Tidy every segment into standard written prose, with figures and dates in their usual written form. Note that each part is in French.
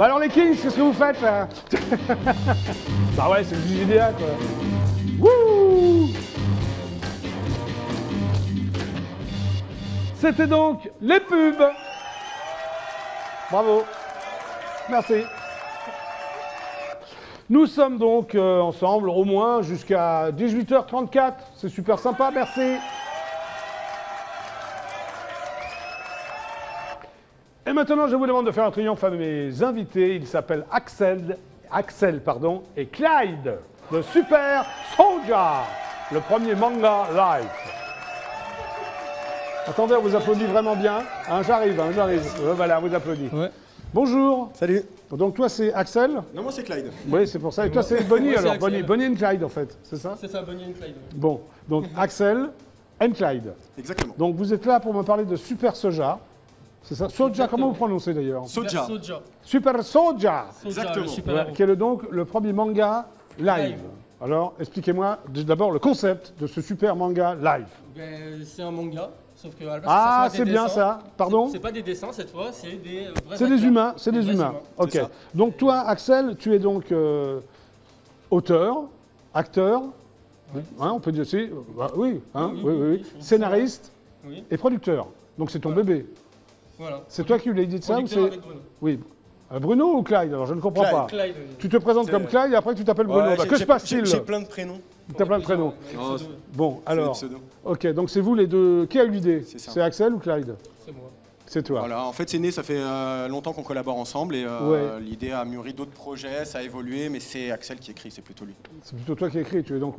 Bah alors les Kings, qu'est-ce que vous faites là? Bah ouais, c'est le JDA quoi. Wouh! C'était donc les pubs. Bravo. Merci. Nous sommes donc ensemble au moins jusqu'à 18h34. C'est super sympa, merci. Et maintenant, je vous demande de faire un triomphe à mes invités. Ils s'appellent Axel et Clyde, de Super Soldier, le premier manga live. Attendez, on vous applaudit vraiment bien. Hein, j'arrive. Voilà, on vous applaudit. Ouais. Bonjour. Salut. Donc toi, c'est Axel? Non, moi c'est Clyde. Oui, c'est pour ça. Et toi, c'est Bonnie alors? Bonnie and Clyde en fait, c'est ça? C'est ça, Bonnie and Clyde. Bon, donc Axel and Clyde. Exactement. Donc vous êtes là pour me parler de Super Soja. C'est ça? Soja, comment vous prononcez d'ailleurs? Soja. Super Soja. Exactement. Ouais, qui est donc le premier manga live. Alors, expliquez-moi d'abord le concept de ce super manga live. Ben, c'est un manga, sauf que... Ah, c'est bien ça. Pardon? C'est pas des dessins cette fois, c'est des vrais C'est des humains, c'est des humains. Ok. Donc toi, Axel, tu es donc auteur, acteur, ouais. Hein, on peut dire aussi, oui, scénariste et producteur. Donc c'est ton bébé. Voilà. C'est toi qui lui as dit de ça ou c'est... Bruno. Oui. Bruno ou Clyde? Alors je ne comprends pas. Clyde. Tu te présentes comme Clyde et après tu t'appelles Bruno. Bah, que se passe-t-il? J'ai plein de prénoms. Tu as plein de prénoms. Oh, Bon, alors. Ok, donc c'est vous les deux. Qui a eu l'idée? C'est Axel ou Clyde? C'est moi. C'est toi. Voilà, en fait c'est né, ça fait longtemps qu'on collabore ensemble et l'idée a mûri d'autres projets, ça a évolué, mais c'est Axel qui écrit, c'est plutôt lui. C'est plutôt toi qui écris, tu es donc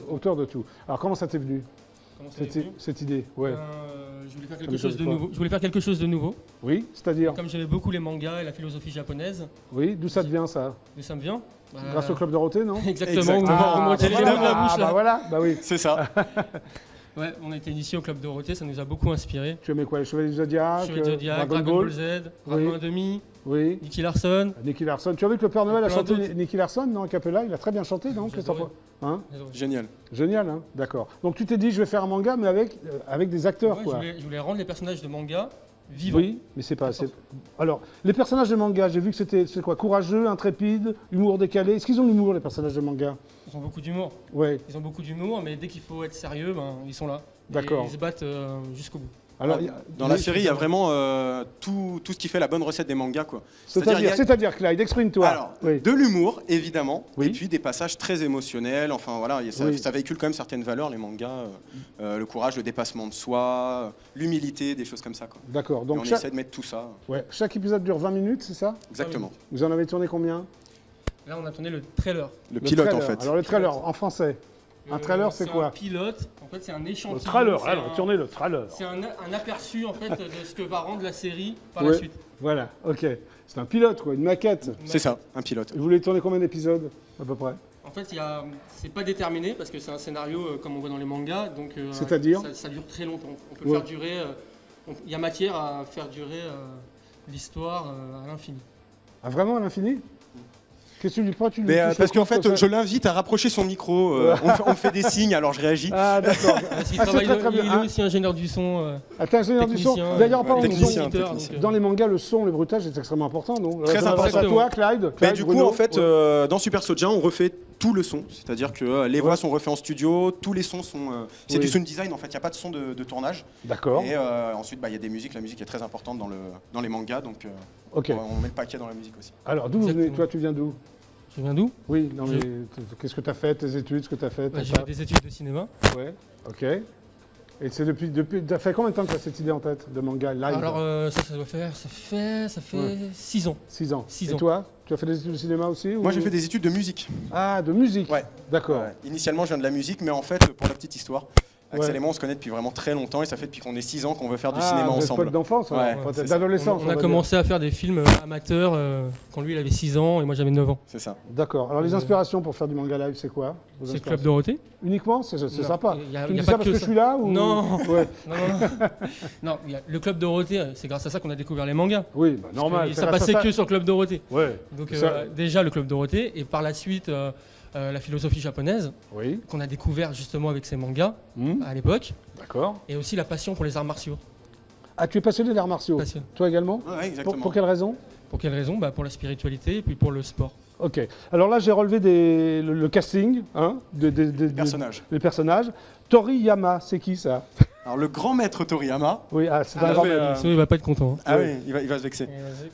auteur de tout. Alors comment ça t'est venu? Cette idée, ouais. Je voulais faire quelque chose de nouveau. Je voulais faire quelque chose de nouveau. Oui, c'est-à-dire? Comme j'aimais beaucoup les mangas et la philosophie japonaise. Oui, d'où ça te vient ça? D'où ça me vient? Grâce au Club Dorothée, non? Exactement. Vous m'ôtez les mots de la bouche là. Bah voilà, bah oui. C'est ça. Ouais, on a été initié au Club Dorothée, ça nous a beaucoup inspiré. Tu aimais quoi? Les Chevaliers du Zodiac, Dragon Ball Z, Ranma 1/2, oui. Nicky Larson. Nicky Larson. Tu as vu que le Père Noël a chanté Nicky Larson, non, a cappella? Il a très bien chanté, non? Hein? Génial. Génial, hein? D'accord. Donc tu t'es dit, je vais faire un manga, mais avec des acteurs, ouais, quoi. Je voulais rendre les personnages de manga vivants. Oui, mais c'est pas assez. Alors, les personnages de manga, j'ai vu que c'était quoi? Courageux, intrépide, humour décalé. Est-ce qu'ils ont l'humour, les personnages de manga? Ils ont beaucoup d'humour. Ouais. Ils ont beaucoup d'humour, mais dès qu'il faut être sérieux, ben, ils sont là. D'accord. Ils se battent jusqu'au bout. Alors, dans la série, il y a vraiment tout ce qui fait la bonne recette des mangas, quoi. C'est-à-dire, Clyde, exprime-toi. Alors, de l'humour, évidemment, et puis des passages très émotionnels. Enfin, voilà, ça véhicule quand même certaines valeurs, les mangas. Le courage, le dépassement de soi, l'humilité, des choses comme ça, quoi. D'accord. Donc, on essaie de mettre tout ça. Ouais. Chaque épisode dure 20 minutes, c'est ça? Exactement. Vous en avez tourné combien? Là, on a tourné le trailer. Le pilote, en fait. Alors, le trailer, en français. Un trailer, c'est quoi? Un pilote, en fait, c'est un échantillon. Le trailer, alors, tournez le trailer. C'est un aperçu, en fait, de ce que va rendre la série par la suite. Voilà, ok. C'est un pilote, quoi, une maquette. C'est ça, un pilote. Vous voulez tourner combien d'épisodes, à peu près? En fait, c'est pas déterminé, parce que c'est un scénario, comme on voit dans les mangas, donc c'est-à-dire ça dure très longtemps. On peut faire durer... Il y a matière à faire durer l'histoire à l'infini. Ah, vraiment, à l'infini? Qu'est-ce que tu lui prends? Parce qu'en fait, je l'invite à rapprocher son micro. On fait des signes, alors je réagis. Ah, d'accord. Il est aussi ingénieur du son. T'es ingénieur du son? D'ailleurs, parlons du son. Technicien. Dans les mangas, le son, le bruitage est extrêmement important, non? Très important. À toi, Clyde. Du coup, en fait, dans Super Soja, on refait tout le son. C'est-à-dire que les voix sont refaites en studio, tous les sons sont... c'est du sound design, en fait. Il n'y a pas de son de tournage. D'accord. Et ensuite, il y a des musiques. La musique est très importante dans les mangas, donc on met le paquet dans la musique aussi. Alors, d'où vous venez? Toi, tu viens d'où? Je viens d'où? Oui, non mais qu'est-ce que tu as fait, tes études, ce que tu as fait? J'ai fait des études de cinéma. Ouais, ok. Et c'est depuis t'as fait combien de temps que tu as cette idée en tête de manga live? Alors ça fait 6 ans. 6 ans. 6 Et ans. toi? Tu as fait des études de cinéma aussi? Moi j'ai fait des études de musique. Ah, de musique? Ouais. D'accord. Ouais. Initialement je viens de la musique, mais en fait, pour la petite histoire, Axel et moi on se connaît depuis vraiment très longtemps et ça fait depuis qu'on est 6 ans qu'on veut faire du cinéma ensemble. Potes d'enfance, d'adolescence. On a commencé à faire des films amateurs quand lui il avait 6 ans et moi j'avais 9 ans. C'est ça. D'accord. Alors les inspirations pour faire du manga live, c'est quoi? C'est le Club Dorothée. Uniquement? C'est sympa. Tu me dis ça parce que je suis là ou... Non. Non, le Club Dorothée, c'est grâce à ça qu'on a découvert les mangas. Oui, bah, normal. Ça passait que sur le Club Dorothée. Ouais. Donc déjà le Club Dorothée et par la suite la philosophie japonaise qu'on a découvert justement avec ces mangas à l'époque. D'accord. Et aussi la passion pour les arts martiaux. Ah, tu es passionné d'arts martiaux? Toi également? Ouais, exactement. Pour quelle raison? Pour quelle raison? Pour la spiritualité et puis pour le sport. Ok. Alors là, j'ai relevé le casting hein, des personnages. Toriyama, c'est qui ça? Alors le grand maître Toriyama. Oui, c'est un grand maître. Sinon, il va pas être content. Hein. Ah oui, il va se vexer.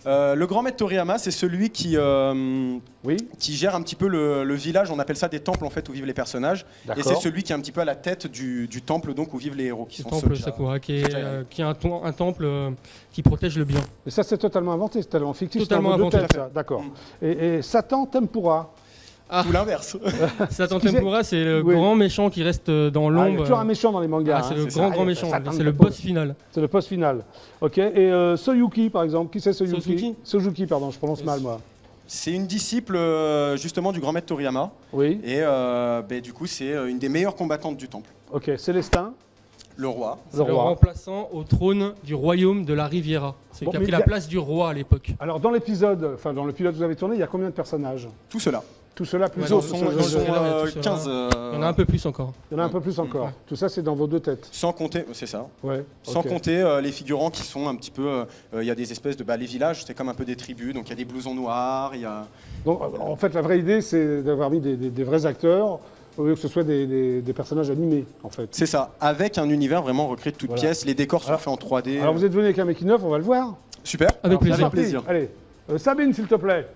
Le grand maître Toriyama, c'est celui qui gère un petit peu le village. On appelle ça des temples en fait où vivent les personnages. Et c'est celui qui est un petit peu à la tête du temple donc où vivent les héros qui sont temple Sakura, qui est un temple qui protège le bien. Et ça, c'est totalement inventé, c'est tellement fictif. Totalement inventé. D'accord. Et Satan Tempura. Tout l'inverse. Satan Tempura, c'est le grand méchant qui reste dans l'ombre. Il y a toujours un méchant dans les mangas. C'est le grand méchant. C'est le boss final. C'est le boss final. Ok. Et Soyuki, par exemple. Qui c'est Soyuki? Sojuki, pardon, je prononce mal, moi. C'est une disciple justement du grand maître Toriyama. Oui. Et du coup, c'est une des meilleures combattantes du temple. Ok. Célestin. Le roi. C'est le remplaçant au trône du royaume de la Riviera. C'est qui a pris la place du roi à l'époque. Alors dans l'épisode, dans le pilote que vous avez tourné, il y a combien de personnages? Tout cela. Tout cela plus ils sont 15. Il y en a un peu plus encore. Il y en a un peu plus encore. Tout ça, c'est dans vos deux têtes. Sans compter, c'est ça. Ouais. Sans compter les figurants qui sont un petit peu. Il y a des espèces de. Les villages, c'est comme un peu des tribus. Donc il y a des blousons noirs. Il y a. Donc en fait, la vraie idée, c'est d'avoir mis des vrais acteurs au lieu que ce soit des personnages animés, en fait. C'est ça. Avec un univers vraiment recréé de toutes pièces. Les décors sont faits en 3D. Alors vous êtes venu avec un making-of, on va le voir. Super. Avec plaisir. Allez, Sabine, s'il te plaît.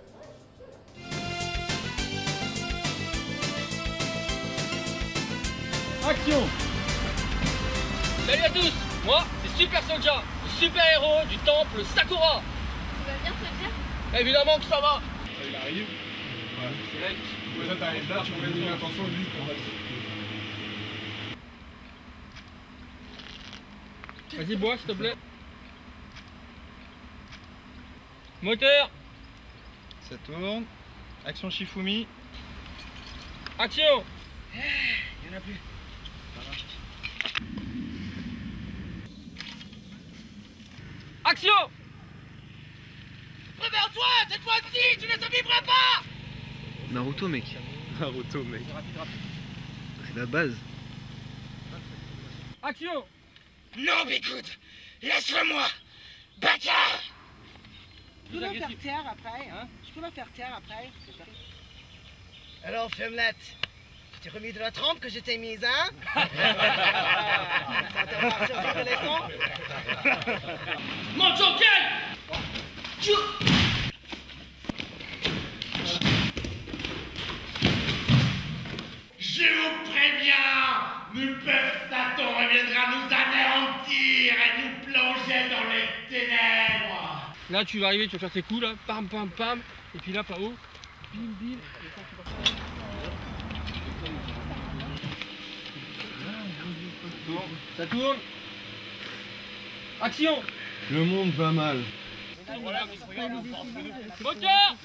Action! Salut à tous, moi c'est Super Soulja, le super-héros du temple Sakura. Tu vas bien Soulja? Évidemment que ça va. Il arrive. Ouais. Toi, t'arrives là, tu voulais donner l'intention de lui pour Vas-y, bois s'il te plaît. Moteur. Ça tourne. Action Shifumi. Action. Il n'y en a plus. Action. Prépare-toi, cette fois-ci, tu ne survivras pas. Naruto mec. Naruto mec. C'est la base. Action. Non, Bigoud, laisse-le-moi. Bâtard. Je peux la faire taire après, hein? Je peux la faire taire après. Alors, Femmelette, tu t'es remis de la trempe que je t'ai mise, hein? Ça te va sur le laissant? Mon Joker. Je vous préviens, le peuple Satan reviendra nous anéantir et nous plonger dans les ténèbres. Là, tu vas arriver, tu vas faire tes coups, là, pam, pam, pam, et puis là, par haut, bim, bim, ça tourne. Action. Le monde va mal. Moteur.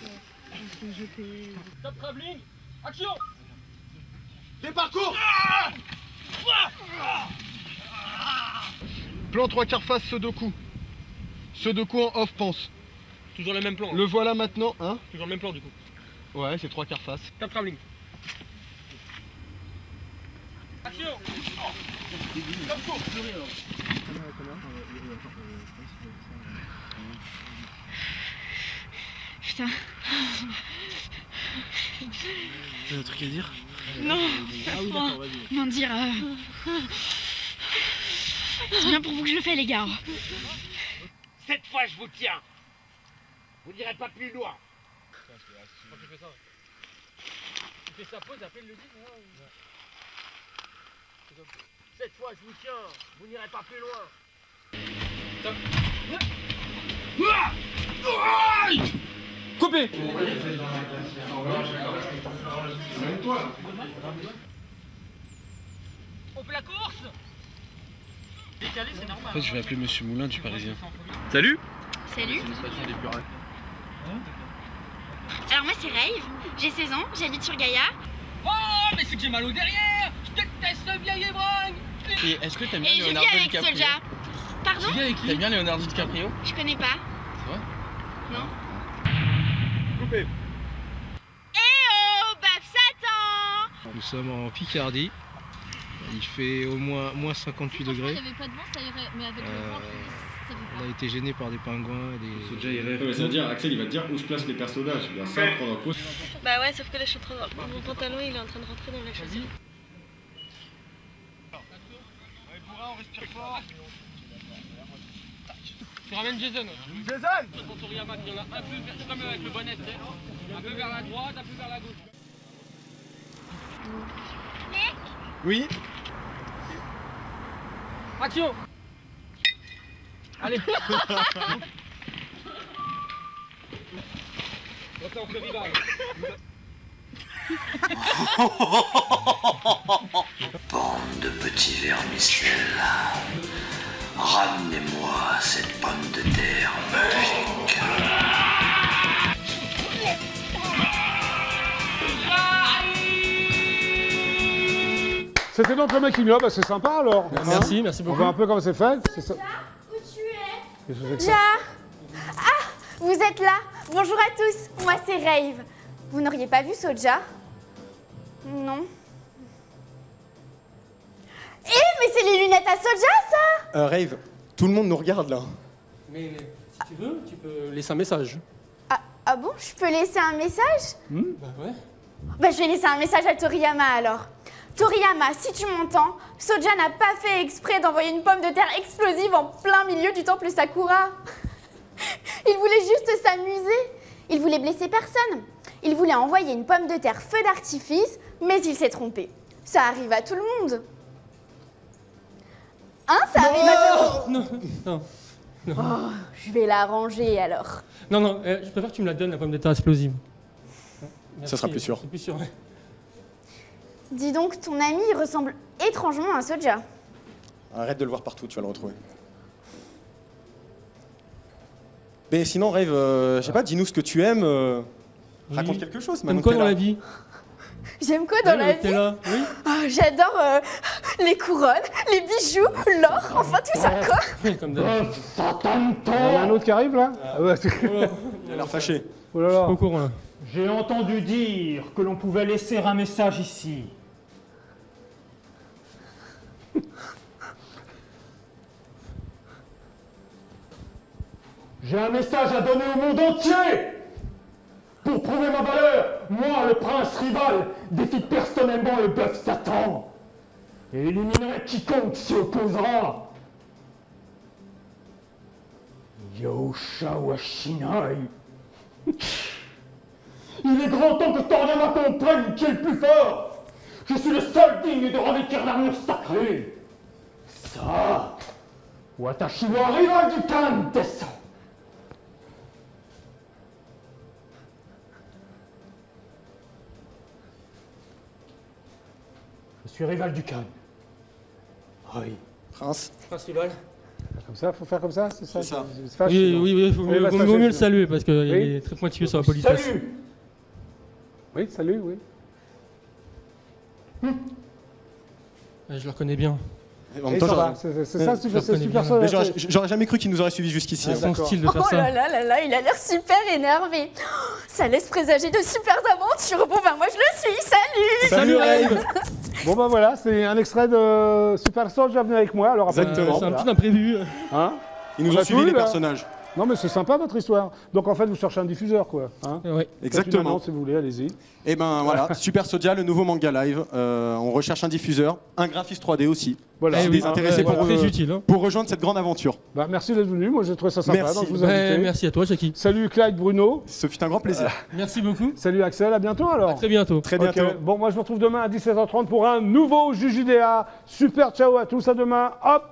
Top travelling. Action. Des parcours. Plan 3/4 face Sudoku. Sudoku en off pense. Toujours le même plan. Le voilà maintenant, hein? Toujours le même plan du coup. Ouais, c'est 3/4 face. Top travelling. Action. Top court. Putain. T'as un truc à dire? Non. Comment dire C'est bien pour vous que je le fais, les gars. Cette fois, je vous tiens. Vous n'irez pas plus loin. Tu fais sa pause, après il le dit. Cette fois, je vous tiens. Vous n'irez pas plus loin. Coupé. On fait la course. Décalé, c'est normal. En fait, je vais appeler Monsieur Moulin du Parisien. Salut. Salut. Alors moi c'est Rave, j'ai 16 ans, j'habite sur Gaïa. Oh, mais c'est que j'ai mal au derrière. Je déteste ce vieil ébringue. Et est-ce que t'aimes bien Et je vis Leonardo avec DiCaprio? Soulja. Pardon? T'aimes bien Leonardo DiCaprio? Je connais pas. C'est vrai? Non. Coupé. Eh oh, baf Satan! Nous sommes en Picardie. Il fait au moins -58 degrés. Il n'y avait pas de vent, ça irait, mais avec le vent. On a été gêné par des pingouins et des... Soja il rêve. Ça veut dire, Axel il va te dire où je place les personnages. Il y a ça à prendre en compte. Bah ouais, sauf que là je suis en train de... Mon pantalon il est en train de rentrer dans la chaussure. On respire fort. Tu ramènes Jason. Jason Pour Toriyama, il y en a un peu comme avec le bonnet, un peu vers la droite, un peu vers la gauche. Oui. Action. Allez. Maintenant, le rival. Bande de petits vermicelles, ramenez-moi cette pomme de terre magique. C'était donc le making of, c'est sympa alors. Merci, merci beaucoup. On voit un peu comment c'est fait. Où tu es? Ja. Ah, vous êtes là. Bonjour à tous, moi c'est Rave. Vous n'auriez pas vu Soja? Non. Mais c'est les lunettes à Soja, ça! Rave, tout le monde nous regarde là. Mais si tu veux, tu peux laisser un message. Ah bon, je peux laisser un message? Bah ouais. Bah je vais laisser un message à Toriyama alors. Toriyama, si tu m'entends, Soja n'a pas fait exprès d'envoyer une pomme de terre explosive en plein milieu du temple Sakura. Il voulait juste s'amuser. Il voulait blesser personne. Il voulait envoyer une pomme de terre feu d'artifice, mais il s'est trompé. Ça arrive à tout le monde. Hein, ça arrive à tout le monde. Non. Oh, je vais la ranger alors. Non, je préfère que tu me la donnes, la pomme de terre explosive. Merci, Ça sera plus sûr. C'est plus sûr, ouais. Dis donc, ton ami il ressemble étrangement à Soja. Arrête de le voir partout, tu vas le retrouver. Mais sinon, Rave, je sais pas, dis-nous ce que tu aimes. Raconte quelque chose, T'aimes quoi dans la vie? J'aime quoi dans la vie? Là, oui. Oh, j'adore les couronnes, les bijoux, l'or, enfin tout ça quoi. Oui, comme d'hab. Il y en a un autre qui arrive là? Ah ouais, Il a l'air fâché. Oh là là. Au courant là. J'ai entendu dire que l'on pouvait laisser un message ici. J'ai un message à donner au monde entier. Pour prouver ma valeur, moi, le prince rival, défie personnellement le bœuf Satan et éliminerai quiconque s'y opposera. Yosha Washinai. Il est grand temps que Toriyama comprenne qui est le plus fort. Je suis le seul digne de revêtir l'armure sacrée. Ça, Watashi wa rival du Khan desu. Je suis rival du Khan. Oui. Prince. Prince rival. Comme ça, faut faire comme ça, c'est ça? C'est ça. Oui, vaut mieux le saluer parce qu'il est très pointilleux sur la politesse. Salut. Oui, salut, oui. Je le reconnais bien. En même temps, c'est ça, c'est super mais ça. j'aurais jamais cru qu'il nous aurait suivis jusqu'ici. Son style de faire Oh ça. là là, il a l'air super énervé. Oh, ça laisse présager de super aventures. Bon ben moi je le suis, salut. Salut Rave. Bon ben voilà, c'est un extrait de Super Soldier, venez avec moi. Alors, Exactement. C'est un petit imprévu. Hein? Ils nous On ont a suivi tout eu, les là. personnages. Non mais c'est sympa votre histoire. Donc en fait vous cherchez un diffuseur quoi. Hein? Ouais. Exactement. Si vous voulez, allez-y. Et ben voilà, Super Soja, le nouveau manga live. On recherche un diffuseur, un graphiste 3D aussi. Voilà. Si vous êtes intéressés très utile. Hein. pour rejoindre cette grande aventure. Bah, merci d'être venu, moi j'ai trouvé ça sympa. Merci. Donc, je vous invite. Merci à toi, Jackie. Salut Clyde, Bruno. Ce fut un grand plaisir. Merci beaucoup. Salut Axel, à bientôt alors. À très bientôt. Très Ok. bientôt. Bon, moi je vous retrouve demain à 17h30 pour un nouveau JJDA. Super ciao à tous, à demain. Hop,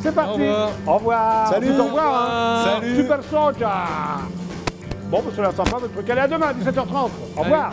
c'est parti. Au revoir. Au revoir. Salut. Au revoir. Hein. Salut. Super Soldier. Bon, bah, c'est sympa votre truc. Allez, à demain, 17h30. Au revoir.